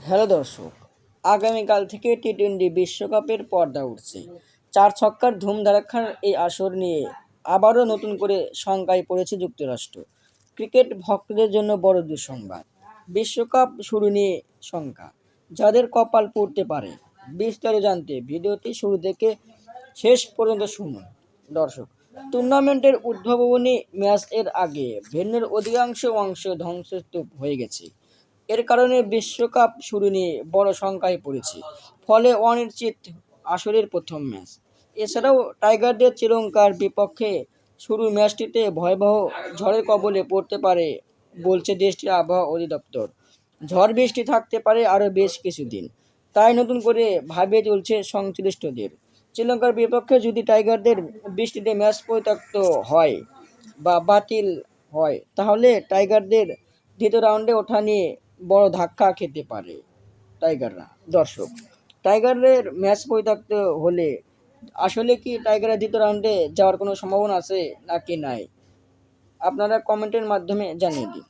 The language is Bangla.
হ্যালো দর্শক, আগামীকাল থেকে টি-20 বিশ্বকাপের পর্দা উঠছে। 4 ছক্কার ধুমধাড়াক্কার এই আসর নিয়ে আবারও নতুন করে শঙ্কায় পড়েছে যুক্তরাষ্ট্র। ক্রিকেট ভক্তদের জন্য বড় দুঃসংবাদ। বিশ্বকাপ শুরু নিয়ে শঙ্কা, যাদের কপাল পুড়তে পারে। বিস্তারিত জানতে ভিডিওটি শুরু থেকে শেষ পর্যন্ত শুনুন। দর্শক, টুর্নামেন্টের উদ্বোধনী ম্যাচ এর আগে ভেন্যুর অধিকাংশ অংশ ধ্বংসস্তূপ হয়ে গেছে। এর কারণে বিশ্বকাপ শুরু নিয়ে বড় শঙ্কায় পড়েছে। ফলে অনিশ্চিত আসরের প্রথম ম্যাচ। এছাড়াও টাইগারদের শ্রীলঙ্কার বিপক্ষে শুরু ম্যাচটিতে ভয়াবহ ঝড়ের কবলে পড়তে পারে বলছে দেশটির আবহাওয়া অধিদপ্তর। ঝড় বৃষ্টি থাকতে পারে আরও বেশ কিছুদিন। তাই নতুন করে ভাবিয়ে তুলছে সংশ্লিষ্টদের। শ্রীলঙ্কার বিপক্ষে যদি টাইগারদের বৃষ্টিতে ম্যাচ পরিত্যক্ত হয় বা বাতিল হয়, তাহলে টাইগারদের দ্বিতীয় রাউন্ডে ওঠা নিয়ে বড় ধাক্কা খেতে পারে টাইগাররা। দর্শক, টাইগারদের ম্যাচ পরিত্যক্ত হলে আসলে কি টাইগাররা দ্বিতীয় রাউন্ডে যাওয়ার কোনো সম্ভাবনা আছে নাকি নাই, আপনারা কমেন্টের মাধ্যমে জানিয়ে দিন।